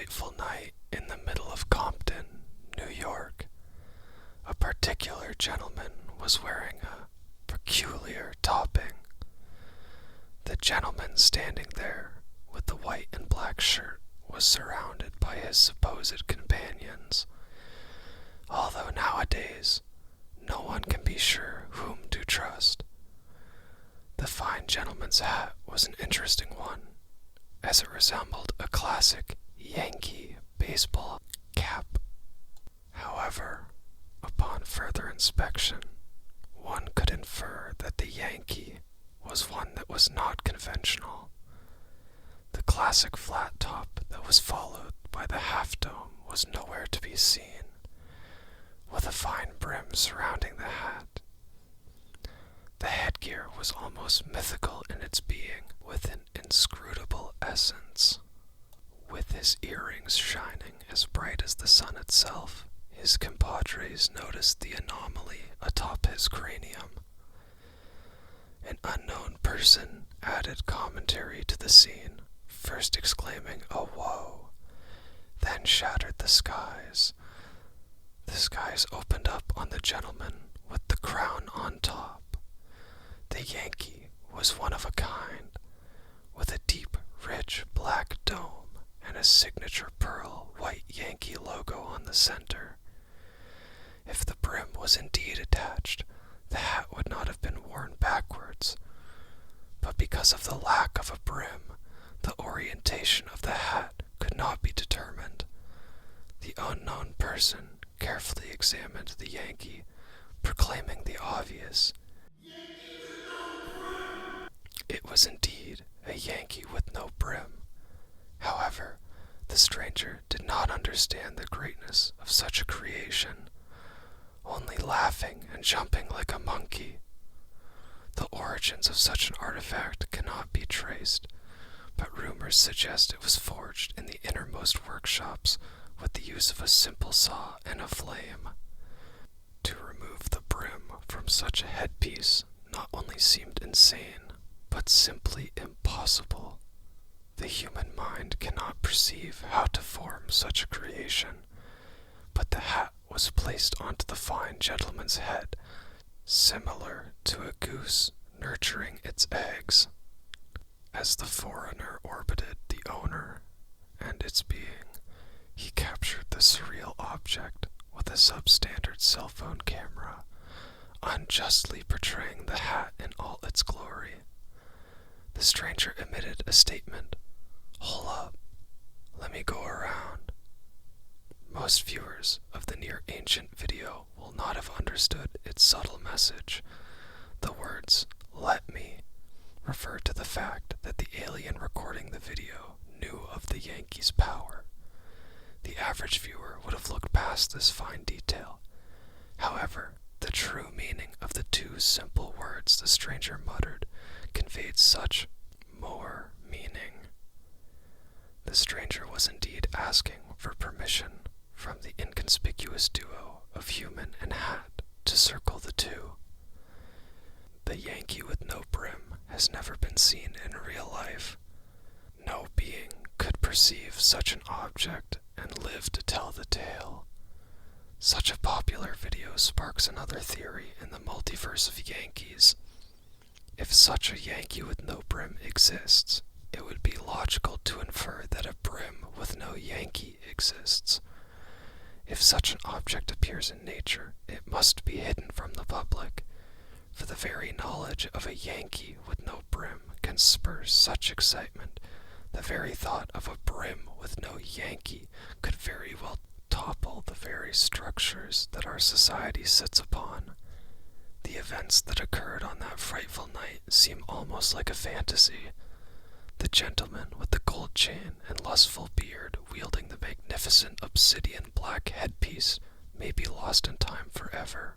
frightful night in the middle of Compton, New York, a particular gentleman was wearing a peculiar topping. The gentleman standing there with the white and black shirt was surrounded by his supposed companions, although nowadays no one can be sure whom to trust. The fine gentleman's hat was an interesting one, as it resembled a classic Yankee baseball cap. However, upon further inspection, one could infer that the Yankee was one that was not conventional. The classic flat top that was followed by the half dome was nowhere to be seen, with a fine brim surrounding the hat. The headgear was almost mythical in its being, with an inscrutable essence. With his earrings shining as bright as the sun itself, his compadres noticed the anomaly atop his cranium. An unknown person added commentary to the scene, first exclaiming a woe, then shattered the skies. The skies opened up on the gentleman with the crown on top. The Yankee was one of a kind, with a deep, rich black dome and a signature pearl white Yankee logo on the center. If the brim was indeed attached, the hat would not have been worn backwards, but because of the lack of a brim, the orientation of the hat could not be determined. The unknown person carefully examined the Yankee, proclaiming the obvious. It was indeed a Yankee with no brim. However, the stranger did not understand the greatness of such a creation, only laughing and jumping like a monkey. The origins of such an artifact cannot be traced, but rumors suggest it was forged in the innermost workshops with the use of a simple saw and a flame. To remove the brim from such a headpiece not only seemed insane, but simply impossible. The human mind cannot perceive how to form such a creation, but the hat was placed onto the fine gentleman's head, similar to a goose nurturing its eggs. As the foreigner orbited the owner and its being, he captured the surreal object with a substandard cell phone camera, unjustly portraying the hat in all its glory. The stranger emitted a statement, "Hold up, let me go around." Most viewers of the near ancient video will not have understood its subtle message. The words, "let me," refer to the fact that the alien recording the video knew of the Yankee's power. The average viewer would have looked past this fine detail. However, the true meaning of the two simple words the stranger muttered conveyed such more meaning. The stranger was indeed asking for permission from the inconspicuous duo of human and hat to circle the two. The Yankee with no brim has never been seen in real life. No being could perceive such an object and live to tell the tale. Such a popular video sparks another theory in the multiverse of Yankees. If such a Yankee with no brim exists, it would be logical to infer that a brim with no Yankee exists. If such an object appears in nature, it must be hidden from the public, for the very knowledge of a Yankee with no brim can spur such excitement. The very thought of a brim with no Yankee could very well topple the very structures that our society sits upon. The events that occurred on that frightful night seem almost like a fantasy. The gentleman with the gold chain and lustful beard wielding the magnificent obsidian black headpiece may be lost in time forever.